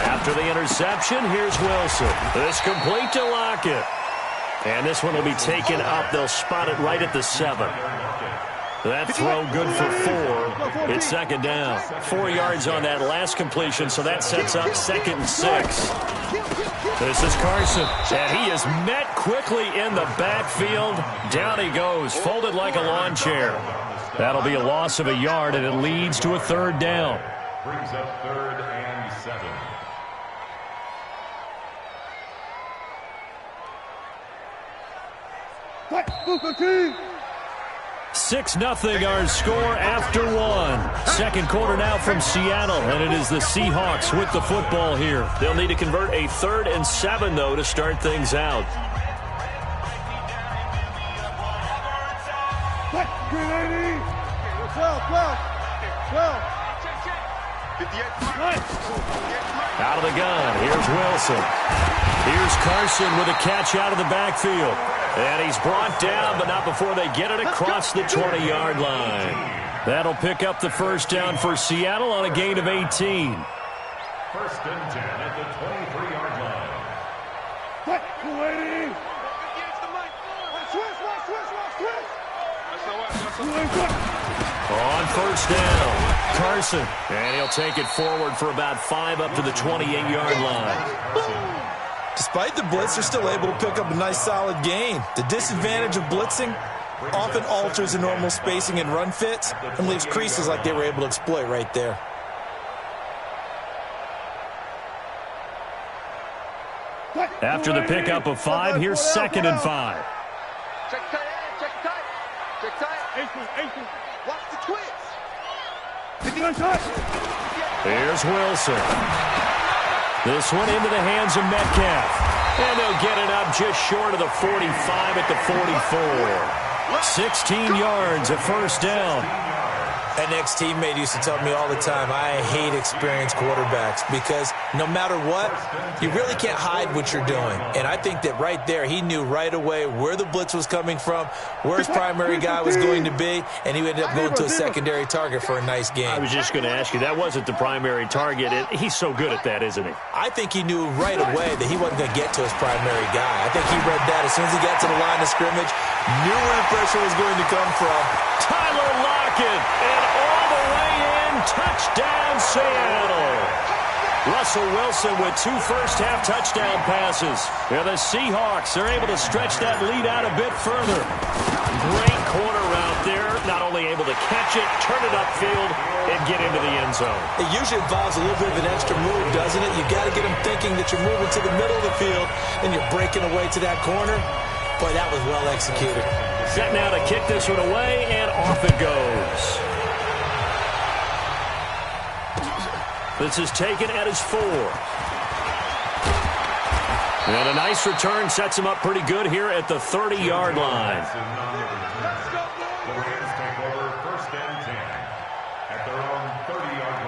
After the interception, here's Wilson. This complete to Lockett. And this one will be taken up. They'll spot it right at the 7. That throw good for 4. It's second down. 4 yards on that last completion, so that sets up 2nd and 6. This is Carson, and he is met quickly in the backfield. Down he goes, folded like a lawn chair. That'll be a loss of a yard, and it leads to a 3rd down. Brings up 3rd and 7. 6-0 our score after 1. Second quarter now from Seattle, and it is the Seahawks with the football here. They'll need to convert a 3rd and 7, though, to start things out. Out of the gun, here's Wilson. Here's Carson with a catch out of the backfield. And he's brought down, but not before they get it across the 20-yard line. That'll pick up the 1st down for Seattle on a gain of 18. 1st and 10 at the 23-yard line. On 1st down, Carson. And he'll take it forward for about 5 up to the 28-yard line. Despite the blitz, they're still able to pick up a nice solid gain. The disadvantage of blitzing often alters the normal spacing and run fits and leaves creases like they were able to exploit right there. After the pickup of 5, here's 2nd and 5. Check tight. Watch the twitch. Here's Wilson. This one into the hands of Metcalf. And they'll get it up just short of the 45 at the 44. 16 yards, a 1st down. An ex-teammate used to tell me all the time, I hate experienced quarterbacks because no matter what, you really can't hide what you're doing. And I think that right there, he knew right away where the blitz was coming from, where his primary guy was going to be, and he ended up going to a secondary target for a nice game. I was just going to ask you, that wasn't the primary target. He's so good at that, isn't he? I think he knew right away that he wasn't going to get to his primary guy. I think he read that as soon as he got to the line of scrimmage, knew where the pressure was going to come from. Tyler Lockett, and all the way in, touchdown Seattle. Russell Wilson with 2 first-half touchdown passes. Yeah, the Seahawks are able to stretch that lead out a bit further. Great corner out there, not only able to catch it, turn it upfield, and get into the end zone. It usually involves a little bit of an extra move, doesn't it? You've got to get them thinking that you're moving to the middle of the field, and you're breaking away to that corner. Boy, that was well executed. Set now to kick this one away, and off it goes. This is taken at his 4. And a nice return sets him up pretty good here at the 30-yard line. The Rams take over 1st and 10 at their own 30-yard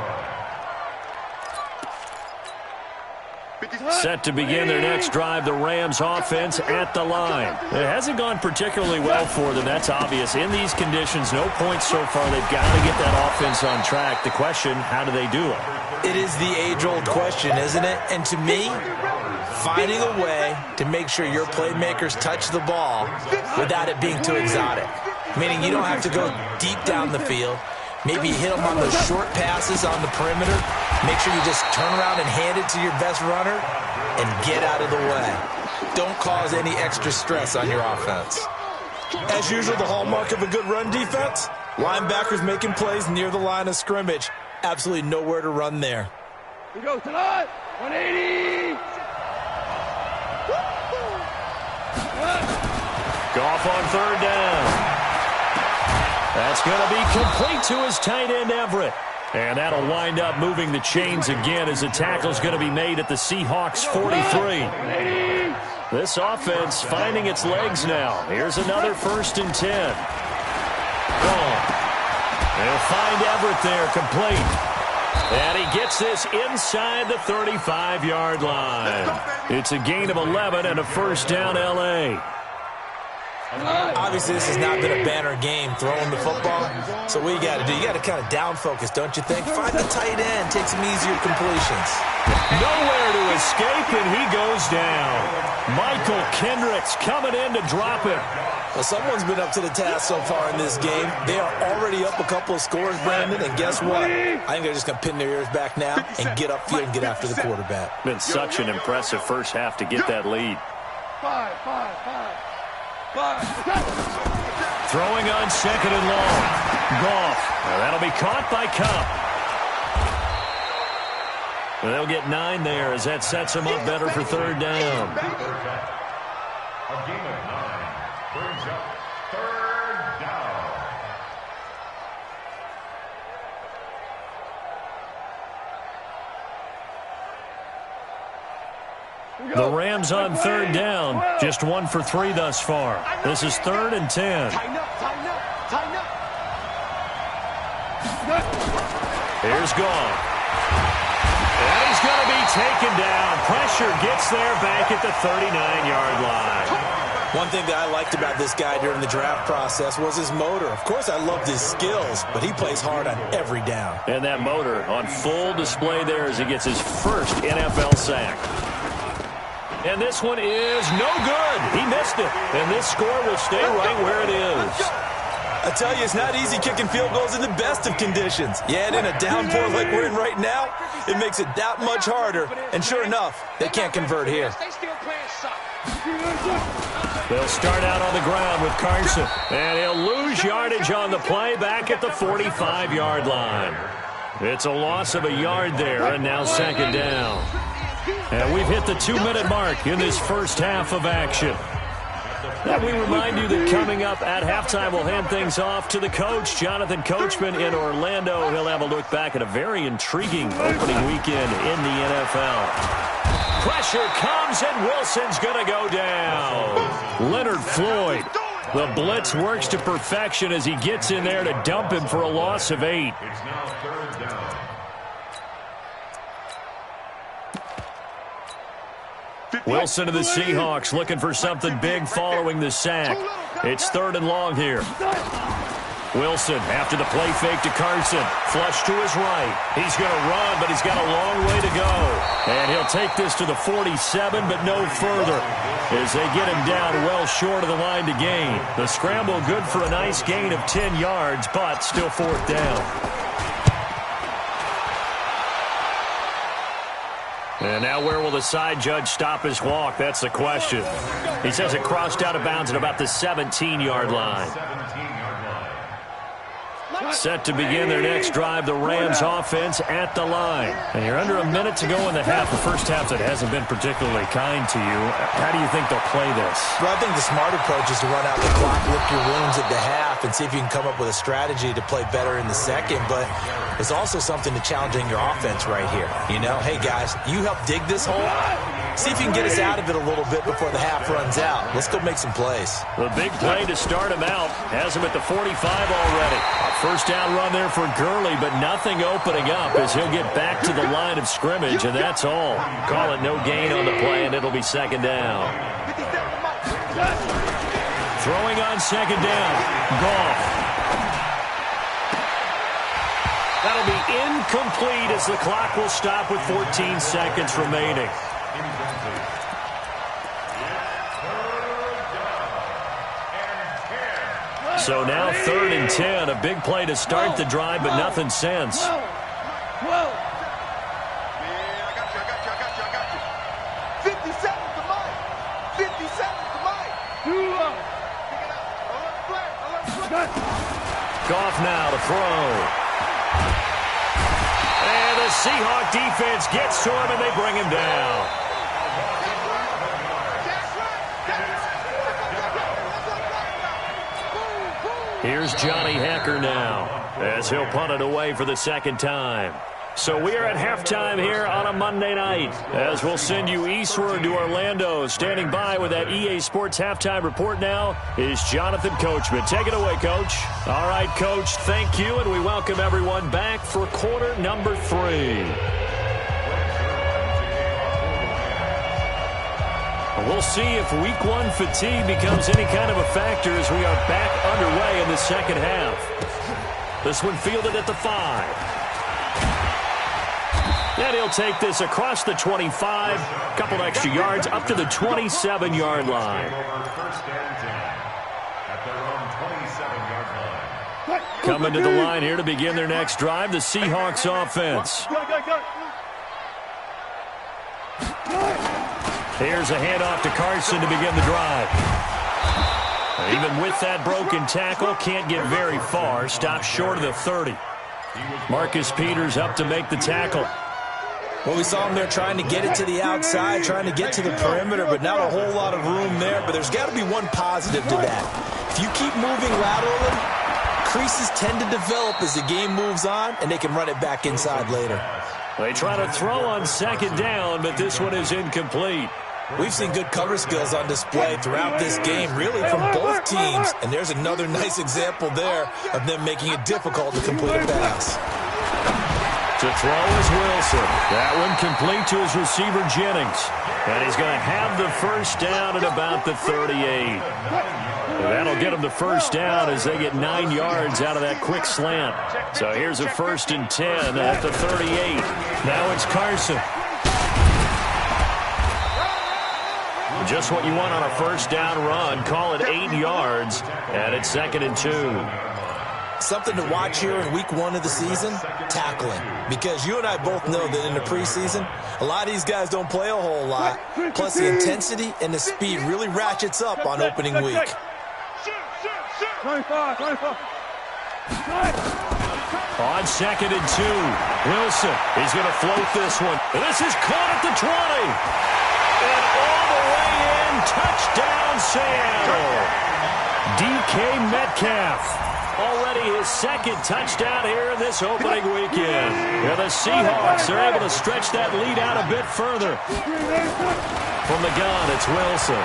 line. Set to begin their next drive, the Rams offense at the line. It hasn't gone particularly well for them, that's obvious. In these conditions, no points so far. They've got to get that offense on track. The question, how do they do it? It is the age-old question, isn't it? And to me, finding a way to make sure your playmakers touch the ball without it being too exotic. Meaning you don't have to go deep down the field. Maybe hit them on those short passes on the perimeter. Make sure you just turn around and hand it to your best runner and get out of the way. Don't cause any extra stress on your offense. As usual, the hallmark of a good run defense, linebackers making plays near the line of scrimmage. Absolutely nowhere to run there. We go tonight. 180. Goff on 3rd down. That's going to be complete to his tight end, Everett. And that'll wind up moving the chains again as the tackle's going to be made at the Seahawks 43. This offense finding its legs now. Here's another 1st and 10. Gone. They'll find Everett there, complete. And he gets this inside the 35-yard line. It's a gain of 11 and a 1st down, L.A. Obviously, this has not been a banner game throwing the football. So what you got to do, you got to kind of down focus, don't you think? Find the tight end, take some easier completions. Nowhere to escape, and he goes down. Michael Kendricks coming in to drop it. Well, someone's been up to the task so far in this game. They are already up a couple of scores, Brandon, and guess what? I think they're just going to pin their ears back now and get upfield and get after the quarterback. Been such an impressive first half to get that lead. Five. Throwing on second and long. Goff. Now that'll be caught by Kupp. They'll get 9 there as that sets them up better for third down. A game of 9 brings up third down. The Rams on third down. Just 1 for 3 thus far. This is 3rd and 10. Tighten up. Here's Goff. And he's going to be taken down. Pressure gets there back at the 39-yard line. One thing that I liked about this guy during the draft process was his motor. Of course, I loved his skills, but he plays hard on every down. And that motor on full display there as he gets his first NFL sack. And this one is no good. He missed it. And this score will stay right where it is. I tell you, it's not easy kicking field goals in the best of conditions. Yeah, and in a downpour like we're in right now, it makes it that much harder. And sure enough, they can't convert here. They'll start out on the ground with Carson. And he'll lose yardage on the play back at the 45-yard line. It's a loss of a yard there, and now second down. And we've hit the 2-minute mark in this first half of action. And we remind you that coming up at halftime, we'll hand things off to the coach, Jonathan Coachman in Orlando. He'll have a look back at a very intriguing opening weekend in the NFL. Pressure comes, and Wilson's going to go down. Leonard Floyd. The blitz works to perfection as he gets in there to dump him for a loss of 8. It's now third down. Wilson to the Seahawks looking for something big following the sack. It's 3rd and long here. Wilson after the play fake to Carson. Flush to his right. He's going to run, but he's got a long way to go. And he'll take this to the 47, but no further as they get him down well short of the line to gain. The scramble good for a nice gain of 10 yards, but still 4th down. And now where will the side judge stop his walk? That's the question. He says it crossed out of bounds at about the 17-yard line. Set to begin their next drive, the Rams offense at the line. And you're under a minute to go in the half, the first half that hasn't been particularly kind to you. How do you think they'll play this? Well, I think the smart approach is to run out the clock, lick your wounds at the half, and see if you can come up with a strategy to play better in the second. But it's also something to challenging your offense right here. You know, hey, guys, you help dig this hole. See if you can get us out of it a little bit before the half runs out. Let's go make some plays. The big play to start him out has him at the 45 already. A first down run there for Gurley, but nothing opening up as he'll get back to the line of scrimmage, and that's all. Call it no gain on the play, and it'll be second down. Throwing on second down, Goff. That'll be incomplete as the clock will stop with 14 seconds remaining. So now 3rd and 10, a big play to start the drive, but nothing since. 12. Yeah, I got you. 50 seconds to mine. 50 seconds to mine. Pick it up. Alert. Goff now to throw. And the Seahawk defense gets to him, and they bring him down. Here's Johnny Hekker now as he'll punt it away for the second time. So we are at halftime here on a Monday night as we'll send you eastward to Orlando. Standing by with that EA Sports halftime report now is Jonathan Coachman. Take it away, Coach. All right, Coach, thank you, and we welcome everyone back for quarter number 3. We'll see if week one fatigue becomes any kind of a factor as we are back underway in the second half. This one fielded at the 5. And he'll take this across the 25, couple extra yards up to the 27-yard line. Coming to the line here to begin their next drive, the Seahawks offense. Here's a handoff to Carson to begin the drive. Even with that broken tackle, can't get very far. Stops short of the 30. Marcus Peters up to make the tackle. Well, we saw him there trying to get it to the outside, trying to get to the perimeter, but not a whole lot of room there. But there's got to be one positive to that. If you keep moving laterally, creases tend to develop as the game moves on, and they can run it back inside later. They try to throw on second down, but this one is incomplete. We've seen good cover skills on display throughout this game, really from both teams. And there's another nice example there of them making it difficult to complete a pass. To throw is Wilson. That one complete to his receiver, Jennings. And he's going to have the first down at about the 38. That'll get him the first down as they get 9 yards out of that quick slant. So here's a 1st and 10 at the 38. Now it's Carson. Just what you want on a first down run. Call it 8 yards. And it's 2nd and 2. Something to watch here in week 1 of the season, tackling. Because you and I both know that in the preseason, a lot of these guys don't play a whole lot. Plus the intensity and the speed really ratchets up on opening week. On 2nd and 2, Wilson, he's going to float this one. This is caught at the 20. And all the way in, touchdown Seattle. DK Metcalf. Already his 2nd touchdown here in this opening weekend. Yeah, the Seahawks are able to stretch that lead out a bit further. From the gun, it's Wilson.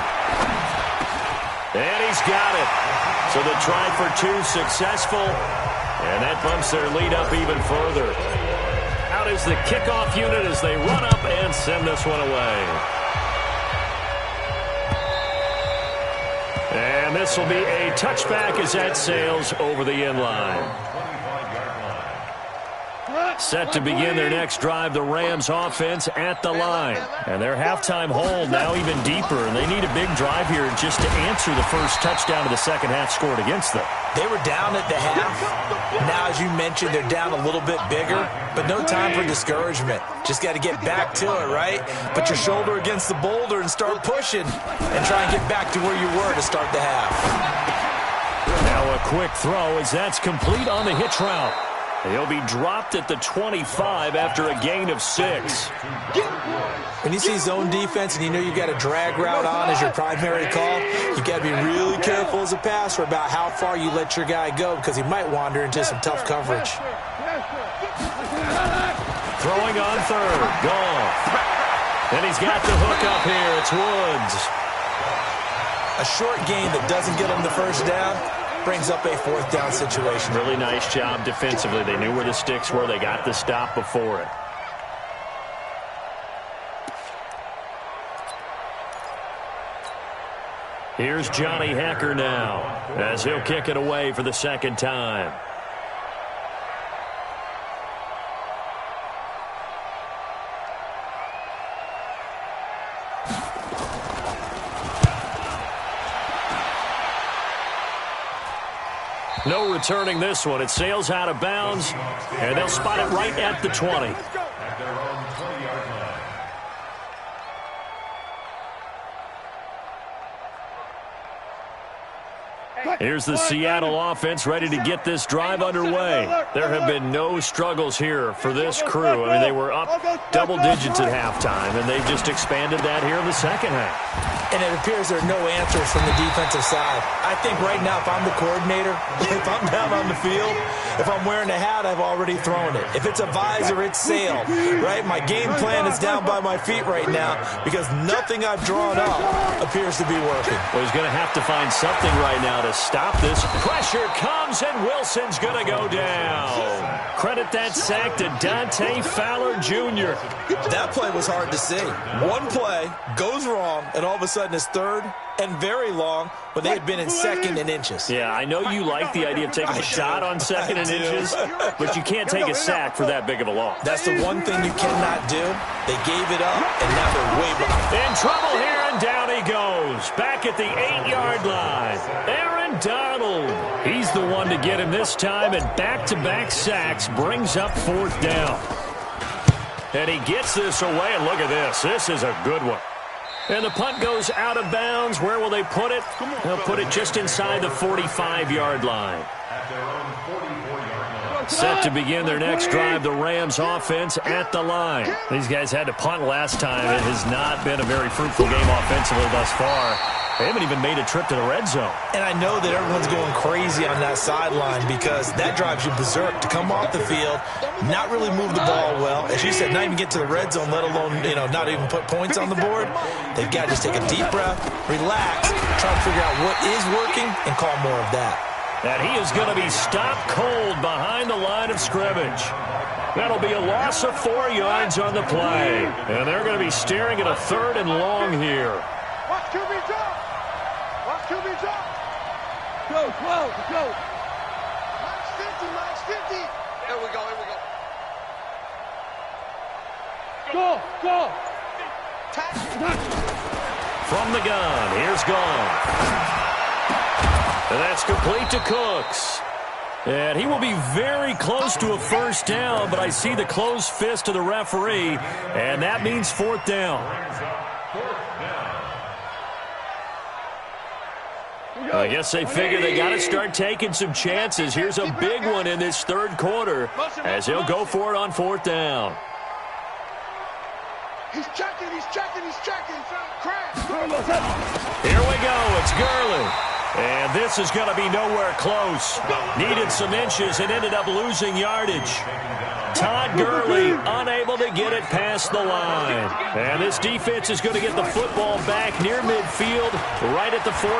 And he's got it. So the try for 2 successful. And that bumps their lead up even further. Out is the kickoff unit as they run up and send this one away. And this will be a touchback as that sails over the end line. Set to begin their next drive, the Rams offense at the line. And their halftime hole now even deeper, and they need a big drive here just to answer the first touchdown of the second half scored against them. They were down at the half. Now, as you mentioned, they're down a little bit bigger, but no time for discouragement. Just got to get back to it, right? Put your shoulder against the boulder and start pushing and try and get back to where you were to start the half. Now a quick throw as that's complete on the hitch route. He'll be dropped at the 25 after a gain of 6. When you see zone defense and you know you've got a drag route on as your primary call, you've got to be really careful as a passer about how far you let your guy go because he might wander into some tough coverage. Throwing on 3rd. Gone. And he's got the hook up here. It's Woods. A short gain that doesn't get him the first down brings up a 4th down situation. Really nice job defensively. They knew where the sticks were. They got the stop before it. Here's Johnny Hekker now as he'll kick it away for the 2nd time. No returning this one. It sails out of bounds, and they'll spot it right at the 20. At their own 20-yard line. Here's the Seattle offense ready to get this drive underway. There have been no struggles here for this crew. I mean, they were up double digits at halftime, and they've just expanded that here in the second half. And it appears there are no answers from the defensive side. I think right now, if I'm the coordinator, if I'm down on the field, if I'm wearing a hat, I've already thrown it. If it's a visor, it's sailed, right? My game plan is down by my feet right now because nothing I've drawn up appears to be working. Well, he's going to have to find something right now to stop this. Pressure comes, and Wilson's going to go down. credit that sack to Dante Fowler Jr. That play was hard to see. One play goes wrong, and all of a sudden it's third and very long when they had been in second and inches. Yeah, I know you like the idea of taking a shot on second and inches, but you can't take a sack for that big of a loss. That's the one thing you cannot do. They gave it up, and now they're way behind. In trouble here, and down he goes. Back at the 8-yard line. Aaron Donald. He's the one to get him this time, and back-to-back sacks brings up fourth down. And he gets this away, and look at this. This is a good one. And the punt goes out of bounds. Where will they put it? They'll put it just inside the 45-yard line. Set to begin their next drive, the Rams offense at the line. These guys had to punt last time. It has not been a very fruitful game offensively thus far. They haven't even made a trip to the red zone. And I know that everyone's going crazy on that sideline because that drives you berserk to come off the field, not really move the ball well. As you said, not even get to the red zone, let alone, not even put points on the board. They've got to just take a deep breath, relax, try to figure out what is working, and call more of that. And he is going to be stopped cold behind the line of scrimmage. That'll be a loss of 4 yards on the play. And they're going to be staring at a 3rd and long here. Watch QB drop. Watch QB drop. Go. Max 50. Here we go. Go. From the gun, here's Goff. And that's complete to Cooks. And he will be very close to a first down, but I see the closed fist of the referee, and that means fourth down. I guess they figure they got to start taking some chances. Here's a big one in this third quarter as he'll go for it on fourth down. He's checking. Here we go. It's Gurley. And this is going to be nowhere close. Needed some inches and ended up losing yardage. Todd Gurley unable to get it past the line. And this defense is going to get the football back near midfield, right at the 48.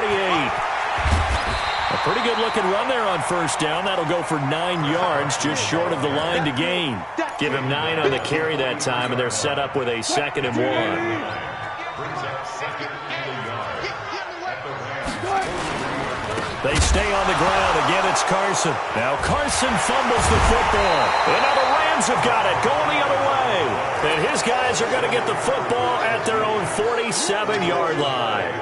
A pretty good-looking run there on first down. That'll go for 9 yards, just short of the line to gain. Give him 9 on the carry that time, and they're set up with a 2nd and 1. They stay on the ground. Again, it's Carson. Now Carson fumbles the football. And now the Rams have got it, going the other way. And his guys are going to get the football at their own 47-yard line.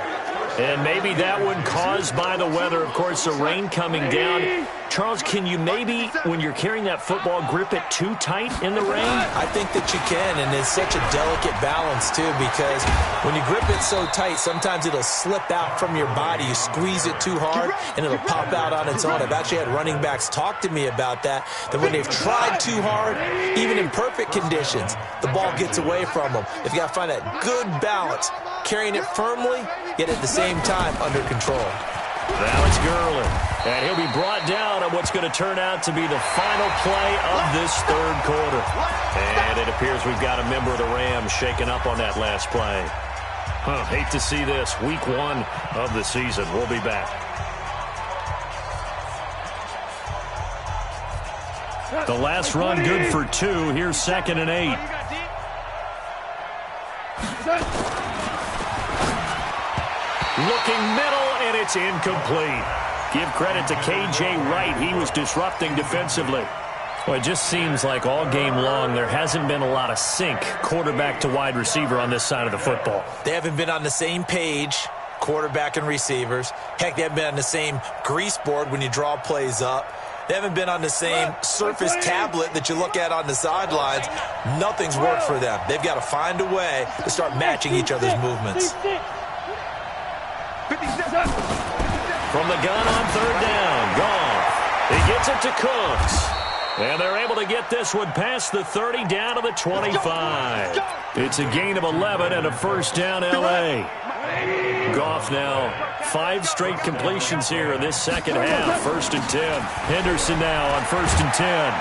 And maybe that one caused by the weather. Of course, the rain coming down. Charles, can you maybe, when you're carrying that football, grip it too tight in the rain? I think that you can, and it's such a delicate balance, too, because when you grip it so tight, sometimes it'll slip out from your body. You squeeze it too hard, and it'll pop out on its own. I've actually had running backs talk to me about that when they've tried too hard, even in perfect conditions, the ball gets away from them. They've got to find that good balance, carrying it firmly, yet at the same time under control. Now it's Gurley, and he'll be brought down on what's going to turn out to be the final play of this third quarter. And it appears we've got a member of the Rams shaken up on that last play. Hate to see this. Week 1 of the season. We'll be back. The last run good for 2. Here's 2nd and 8. Looking middle, and it's incomplete. Give credit to K.J. Wright. He was disrupting defensively. Well, it just seems like all game long there hasn't been a lot of sync quarterback to wide receiver on this side of the football. They haven't been on the same page, quarterback and receivers. Heck, they haven't been on the same grease board when you draw plays up. They haven't been on the same Surface tablet that you look at on the sidelines. Nothing's worked for them. They've got to find a way to start matching each other's movements. From the gun on third down, Goff. He gets it to Cooks. And they're able to get this one past the 30 down to the 25. It's a gain of 11 and a first down L.A. Goff now 5 straight completions here in this second half. 1st and 10. Henderson now on 1st and 10.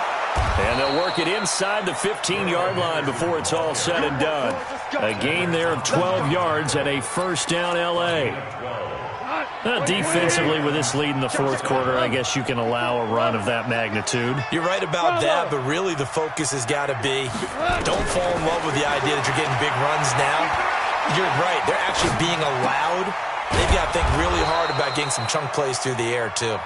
And they'll work it inside the 15-yard line before it's all said and done. A gain there of 12 yards and a first down L.A. Defensively, with this lead in the fourth quarter, I guess you can allow a run of that magnitude. You're right about that, but really the focus has got to be don't fall in love with the idea that you're getting big runs now. You're right. They're actually being allowed. They've got to think really hard about getting some chunk plays through the air, too.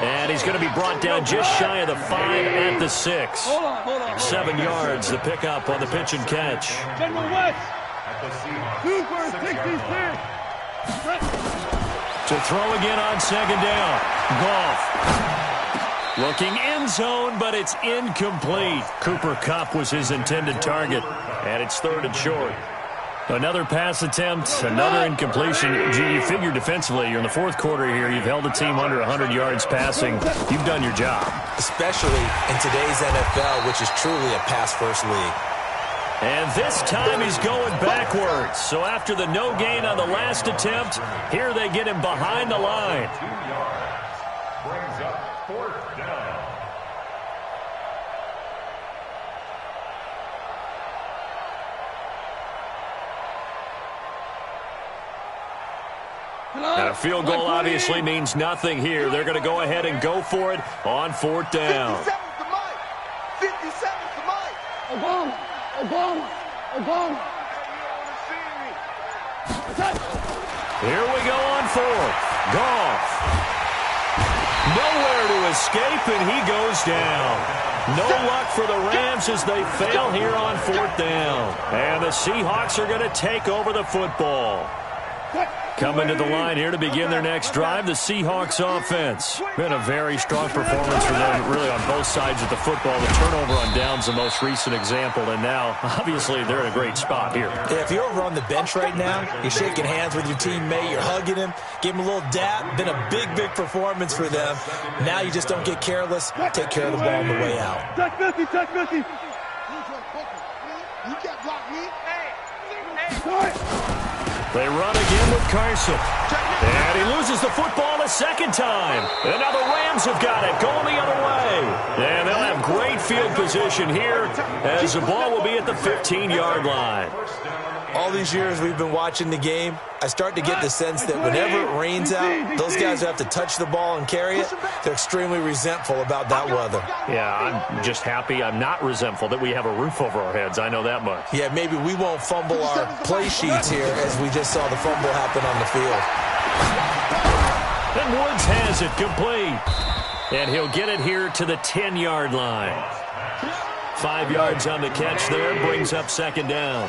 And he's going to be brought down just shy of the 5 at the 6. 7 yards, the pickup on the pitch and catch. General West. At the Seahawks, 6 yards. To throw again on second down. Goff looking end zone, but it's incomplete. Cooper Kupp was his intended target, and it's 3rd and short. Another pass attempt, another incompletion. Gee, you figure defensively, you're in the fourth quarter here. You've held a team under 100 yards passing. You've done your job. Especially in today's NFL, which is truly a pass-first league. And this time he's going backwards. So after the no gain on the last attempt, here they get him behind the line. 2 yards. Brings up 4th down. And a field goal obviously means nothing here. They're going to go ahead and go for it on 4th down. 57 to Mike. 57 to Mike. Obama. Here we go on 4th. Goff. Nowhere to escape, and he goes down. No luck for the Rams as they fail here on 4th down. And the Seahawks are going to take over the football. Coming to the line here to begin their next drive, the Seahawks offense. Been a very strong performance for them, really on both sides of the football. The turnover on downs the most recent example, and now, obviously, they're in a great spot here. Yeah, if you're over on the bench right now, you're shaking hands with your teammate, you're hugging him, give him a little dap. Been a big, big performance for them. Now you just don't get careless. Take care of the ball on the way out. Touch 50. You can't block me. They run again with Carson. And he loses the football a second time. And now the Rams have got it, going the other way. And they'll have great field position here as the ball will be at the 15-yard line. All these years we've been watching the game, I start to get the sense that whenever it rains out, those guys who have to touch the ball and carry it, they're extremely resentful about that weather. Yeah, I'm just happy I'm not resentful that we have a roof over our heads. I know that much. Yeah, maybe we won't fumble our play sheets here as we just saw the fumble happen on the field. And Woods has it complete. And he'll get it here to the 10-yard line. 5 yards on the catch there, brings up second down.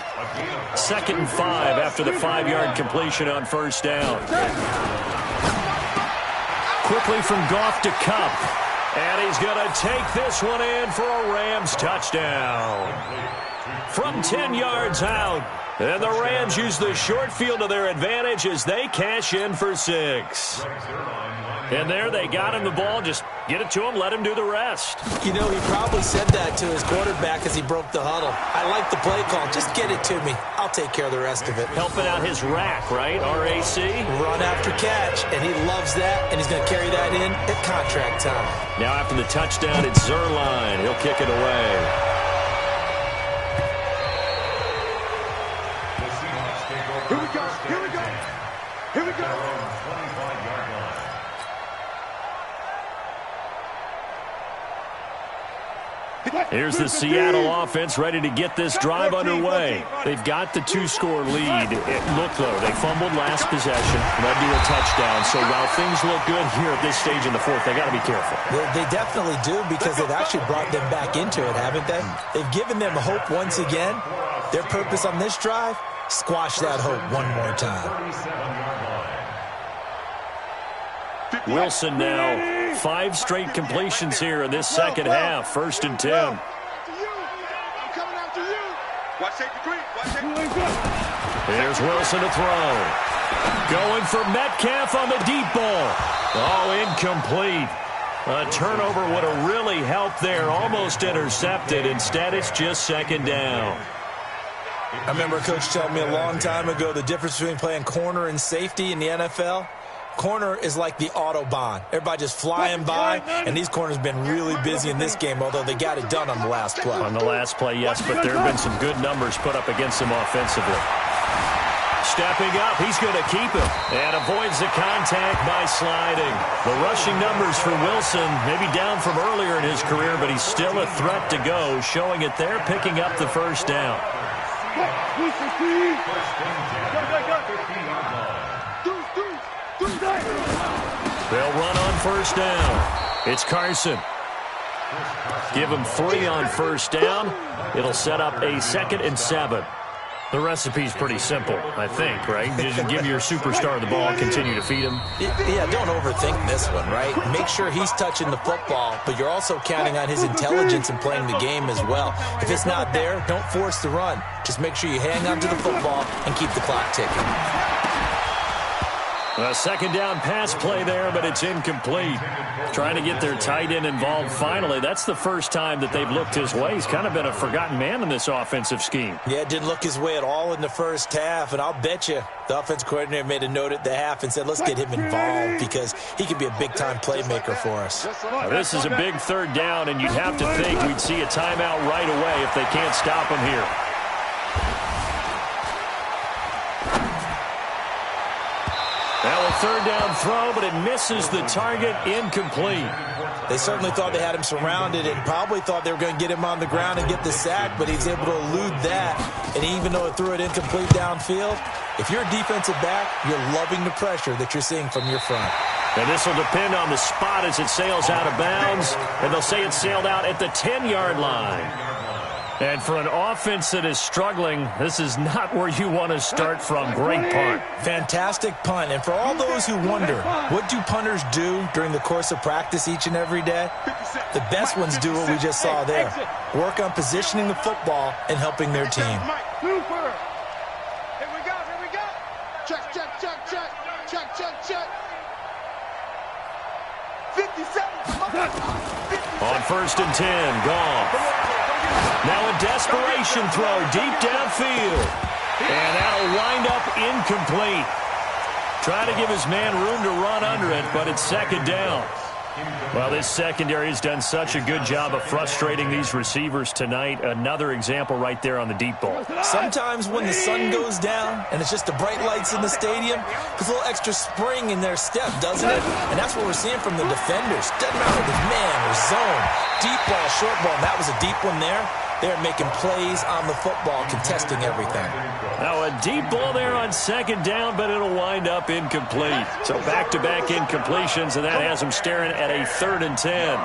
2nd and 5 after the 5-yard completion on first down. Quickly from Goff to Kupp. And he's going to take this one in for a Rams touchdown. From 10 yards out. And the Rams use the short field to their advantage as they cash in for 6. And there they got him the ball. Just get it to him, let him do the rest. You know, he probably said that to his quarterback as he broke the huddle. I like the play call. Just get it to me. I'll take care of the rest of it. Helping out his rack, right? R-A-C? Run after catch, and he loves that, and he's going to carry that in at contract time. Now after the touchdown, it's Zuerlein. He'll kick it away. Here we go. Here's the Seattle offense ready to get this drive underway. They've got the 2-score lead. Look, though, they fumbled last possession, led to a touchdown. So while things look good here at this stage in the fourth, they got to be careful. They definitely do because they've actually brought them back into it, haven't they? They've given them hope once again. Their purpose on this drive, squash that hope one more time. Wilson now. 5 straight completions here in this second half. 1st and 10. I'm coming after you. Watch safety creep. Here's Wilson to throw. Going for Metcalf on the deep ball. Oh, incomplete. A turnover would have really helped there. Almost intercepted. Instead, it's just second down. I remember a coach telling me a long time ago the difference between playing corner and safety in the NFL. Corner is like the Autobahn. Everybody just flying by, and these corners have been really busy in this game, although they got it done on the last play. On the last play, yes, but there have been some good numbers put up against them offensively. Stepping up, he's going to keep it and avoids the contact by sliding. The rushing numbers for Wilson, maybe down from earlier in his career, but he's still a threat to go, showing it there, picking up the first down. They'll run on first down. It's Carson. Give him 3 on first down. It'll set up a 2nd and 7. The recipe's pretty simple, I think, right? You just give your superstar the ball, continue to feed him. Yeah, don't overthink this one, right? Make sure he's touching the football, but you're also counting on his intelligence in playing the game as well. If it's not there, don't force the run. Just make sure you hang on to the football and keep the clock ticking. A 2nd down pass play there, but it's incomplete. Trying to get their tight end involved finally. That's the first time that they've looked his way. He's kind of been a forgotten man in this offensive scheme. Yeah, it didn't look his way at all in the first half, and I'll bet you the offense coordinator made a note at the half and said, let's get him involved because he could be a big-time playmaker for us. Now, this is a big 3rd down, and you'd have to think we'd see a timeout right away if they can't stop him here. Now a 3rd down throw, but it misses the target, incomplete. They certainly thought they had him surrounded and probably thought they were going to get him on the ground and get the sack, but he's able to elude that. And even though it threw it incomplete downfield, if you're a defensive back, you're loving the pressure that you're seeing from your front. And this will depend on the spot as it sails out of bounds, and they'll say it sailed out at the 10-yard line. And for an offense that is struggling, this is not where you want to start from. Great punt. Fantastic punt. And for all those who wonder, what do punters do during the course of practice each and every day? The best ones do what we just saw there. Work on positioning the football and helping their team. Here we go. Check. 57. On 1st and 10, Goff. Now a desperation throw deep downfield. And that'll wind up incomplete. Try to give his man room to run under it, but it's 2nd down. Well, this secondary has done such a good job of frustrating these receivers tonight. Another example right there on the deep ball. Sometimes when the sun goes down and it's just the bright lights in the stadium, there's a little extra spring in their step, doesn't it? And that's what we're seeing from the defenders. Doesn't matter if it's man or zone, deep ball, short ball. And that was a deep one there. They're making plays on the football, contesting everything. Now a deep ball there on 2nd down, but it'll wind up incomplete. So back-to-back incompletions, and that has them staring at a 3rd and 10.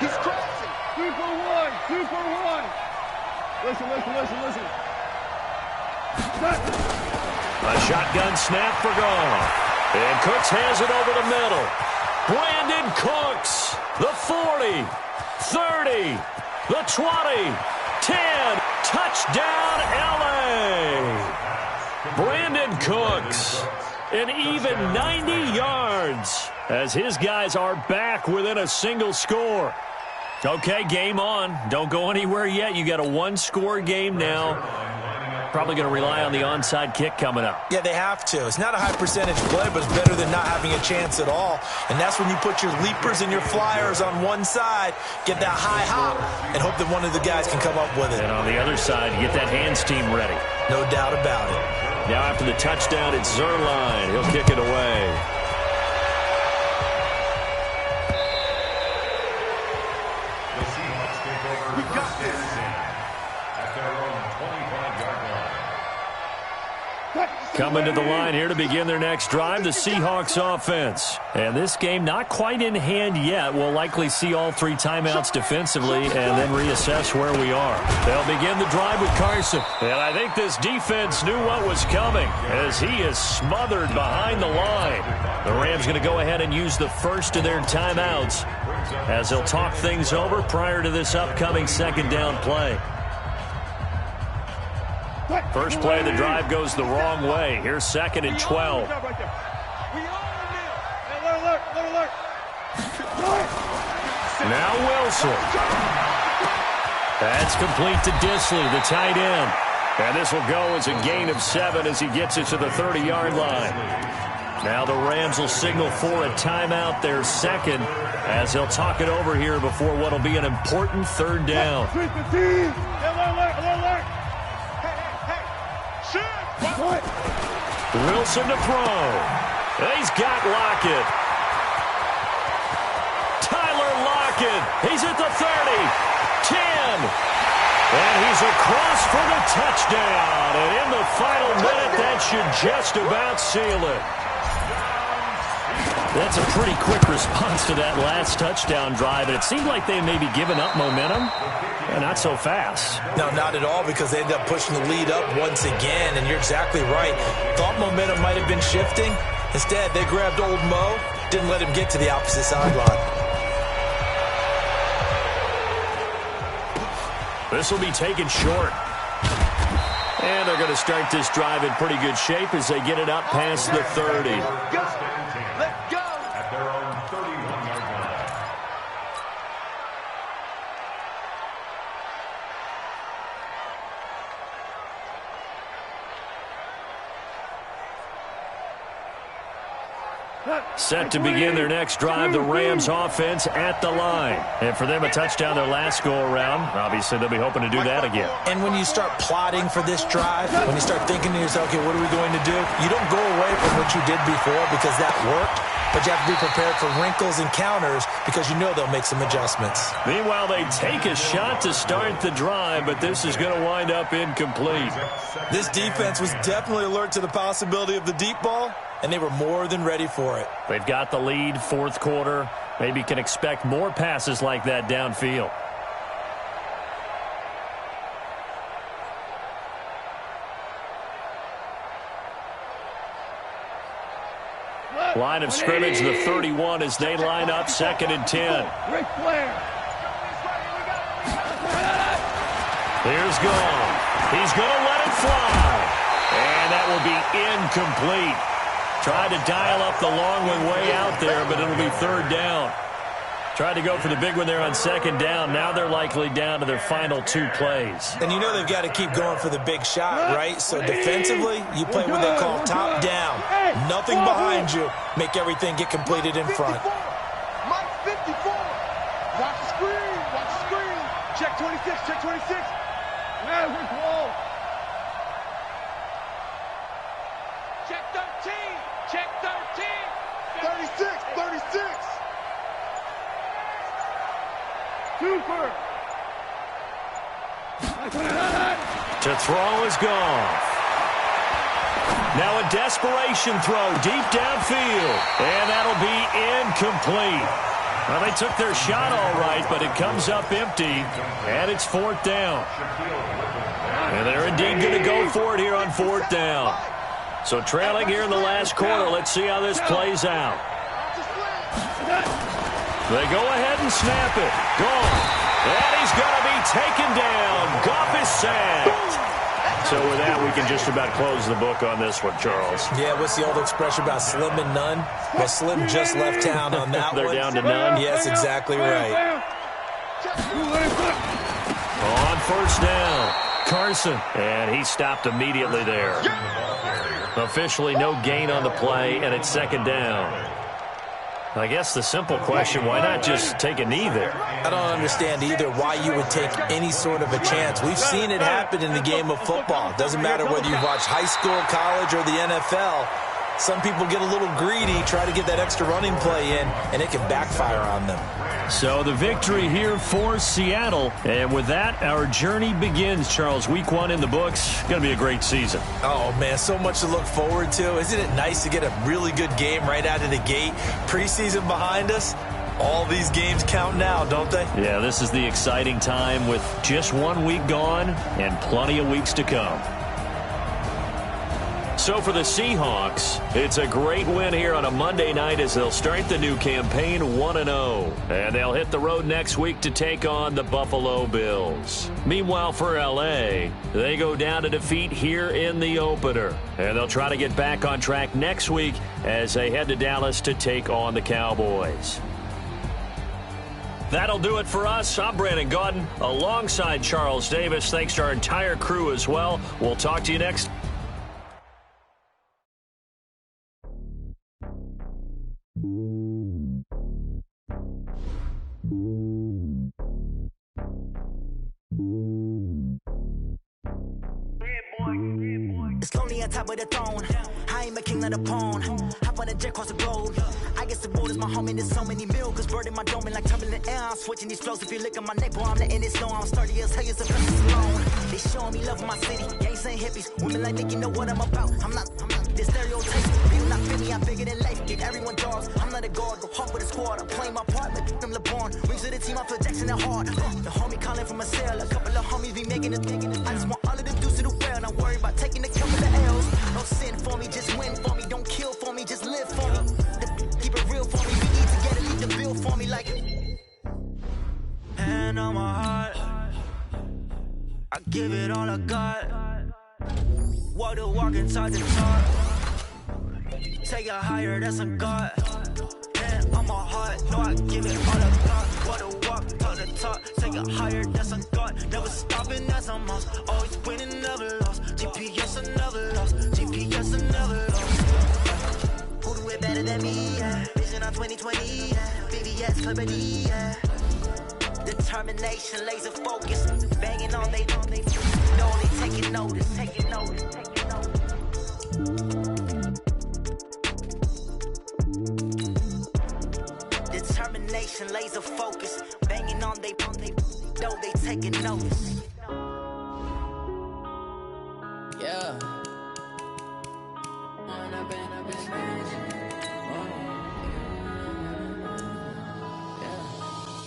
He's crossing. 2 for 1. Listen. A shotgun snap for Goff. And Cooks has it over the middle. Brandon Cooks, the 40, 30, the 20, 10, touchdown LA. Brandon Cooks, an even 90 yards as his guys are back within a single score. Okay, game on. Don't go anywhere yet. You got a 1-score game now. Probably going to rely on the onside kick coming up. Yeah, they have to. It's not a high percentage play, but it's better than not having a chance at all. And that's when you put your leapers and your flyers on one side, get that high hop, and hope that one of the guys can come up with it. And on the other side, you get that hands team ready. No doubt about it. Now after the touchdown, it's Zuerlein. He'll kick it away. We got this at their own 25-yard line. Coming to the line here to begin their next drive, the Seahawks offense. And this game not quite in hand yet. We'll likely see all 3 timeouts defensively and then reassess where we are. They'll begin the drive with Carson. And I think this defense knew what was coming as he is smothered behind the line. The Rams going to go ahead and use the first of their timeouts as they'll talk things over prior to this upcoming 2nd down play. First play of the drive goes the wrong way. Here's 2nd and 12. Now Wilson. That's complete to Dissly, the tight end. And this will go as a gain of 7 as he gets it to the 30-yard line. Now the Rams will signal for a timeout, their 2nd, as they'll talk it over here before what will be an important 3rd down. Wilson to throw. He's got Lockett. Tyler Lockett. He's at the 30. 10. And he's across for the touchdown. And in the final minute, that should just about seal it. That's a pretty quick response to that last touchdown drive. And it seemed like they may be giving up momentum. Not so fast. No, not at all, because they ended up pushing the lead up once again. And you're exactly right. Thought momentum might have been shifting. Instead, they grabbed old Mo, didn't let him get to the opposite sideline. This will be taken short. And they're going to start this drive in pretty good shape as they get it up past the 30. Let's go. At their own 31-yard line. Set to begin their next drive, the Rams offense at the line. And for them, a touchdown their last go-around. Obviously, they'll be hoping to do that again. And when you start plotting for this drive, when you start thinking to yourself, okay, what are we going to do? You don't go away from what you did before because that worked, but you have to be prepared for wrinkles and counters because you know they'll make some adjustments. Meanwhile, they take a shot to start the drive, but this is going to wind up incomplete. This defense was definitely alert to the possibility of the deep ball, and they were more than ready for it. They've got the lead, fourth quarter. Maybe can expect more passes like that downfield. Line of scrimmage, the 31 as they line up, 2nd and 10. Ric Flair. Here's Gone. He's going to let it fly. And that will be incomplete. Tried to dial up the long one way out there, but it'll be 3rd down. Tried to go for the big one there on 2nd down. Now they're likely down to their final 2 plays. And you know they've got to keep going for the big shot, right? So defensively, you play what they call top down. Nothing behind you. Make everything get completed in front. Mike 54. Watch the screen. Watch the screen. Check 26. Check 26. Man, we're close. Check 13. Check 13. 36. 36. Super. To throw is Goff. Now a desperation throw deep downfield. And that'll be incomplete. Well, they took their shot all right, but it comes up empty. And it's 4th down. And they're indeed going to go for it here on 4th down. So trailing here in the last quarter. Let's see how this plays out. They go ahead and snap it. Goff. And he's going to be taken down. Goff is sacked. So with that, we can just about close the book on this one, Charles. Yeah, what's the old expression about slim and none? Well, Slim just left town on that They're one. down to none. Yes, exactly right. On 1st down, Carson. And he stopped immediately there. Officially no gain on the play, and it's 2nd down. I guess the simple question, why not just take a knee there? I don't understand either why you would take any sort of a chance. We've seen it happen in the game of football. Doesn't matter whether you've watched high school, college, or the NFL. Some people get a little greedy, try to get that extra running play in, and it can backfire on them. So the victory here for Seattle. And with that, our journey begins, Charles. Week 1 in the books. Going to be a great season. Oh, man, so much to look forward to. Isn't it nice to get a really good game right out of the gate? Preseason behind us. All these games count now, don't they? Yeah, this is the exciting time with just 1 week gone and plenty of weeks to come. So for the Seahawks, it's a great win here on a Monday night as they'll start the new campaign 1-0. And they'll hit the road next week to take on the Buffalo Bills. Meanwhile, for L.A., they go down to defeat here in the opener. And they'll try to get back on track next week as they head to Dallas to take on the Cowboys. That'll do it for us. I'm Brandon Gaudin alongside Charles Davis. Thanks to our entire crew as well. We'll talk to you next Hey, boy. It's lonely on top of the throne. I ain't a king of the pawn. Hop on a jet across the globe. I guess the world is my home and there's so many milk. Bird in my dome and like turbulent air. I'm switching these flows. If you look at my neck, boy, I'm letting it slow. I'm sturdy as hell, it's a precious alone. They showing me love for my city. Gangsta and hippies. Women like Nick, you know what I'm about. I'm not this stereotype. People not fit me, I'm bigger than life. Give everyone dogs. I'm not a guard, go hard with a squad. I'm playing my part, like them LeBron. Rings of the team, I feel Jackson and hard. The homie calling from a cell. A couple of homies be making it. I just want all of them dudes to do well. Not worry about taking a couple of L's. No sin for me, just win for me. Don't kill for me, just live for me. Keep it real for me. We need to get it, leave the bill for me like. Hand on my heart, I give it all I got. Walk the walk and talk the talk. Take it higher, that's a God. Hand on my heart, no, I give it all I got. Walk the walk, talk the talk. Take it higher, that's a God. Never stopping, that's a must. Always winning, never lost. GPS, I never lost. GPS, I never lost. Who do it better than me? Yeah. Vision on 2020. Yeah. VVS, Liberty. Yeah. Determination, laser focus. Banging on they know they taking notice. Taking notice. Taking notice. Determination, laser focus. Banging on they know they taking notice. Yeah.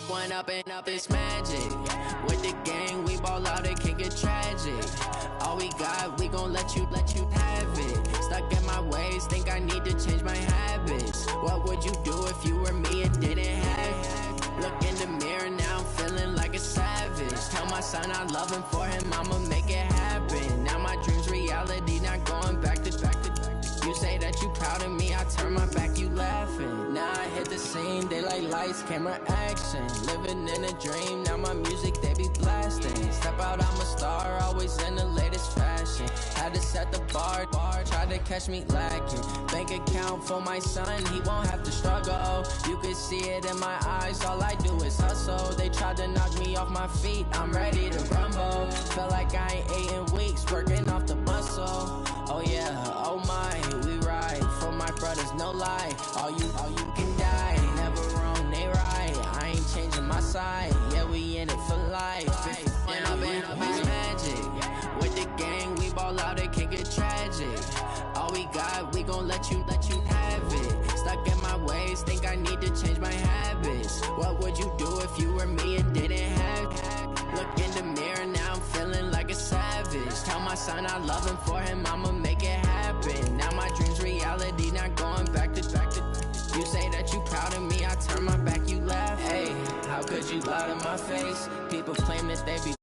One up and up is magic. With the gang, we ball out, it can get tragic. All we got, we gon' let you have it. Stuck in my ways, think I need to change my habits. What would you do if you were me and didn't have it? Look in the mirror, now I'm feeling like a savage. Tell my son I love him, for him I'ma make it happen. Now my dream's reality, not going back to. You say that you proud of me, I turn my back, you laughing. Now I hit the scene, daylight lights, camera action. Living in a dream, now my music, they be blasting. Step out, I'm a star, always in the latest fashion. Had to set the bar, try to catch me lacking. Bank account for my son, he won't have to struggle. You can see it in my eyes, all I do is hustle. They tried to knock me off my feet, I'm ready to rumble. Feel like I ain't ate in weeks, working off the muscle. Oh yeah, oh my, we ride for my brothers, no lie. All you can die, never wrong, they right. I ain't changing my side, yeah, we in it for life. And I've been magic. With the gang, we ball out, it can get tragic. All we got, we gon' let you have it. Stuck in my ways, think I need to change my habits. What would you do if you were me and didn't have it? Look in the mirror, now I'm feeling like a savage. Tell my son I love him, for him I'ma make it happen. Now my dream's reality, not going back to. You say that you proud of me, I turn my back, you laugh. Hey, how could you lie to my face? People claim that they be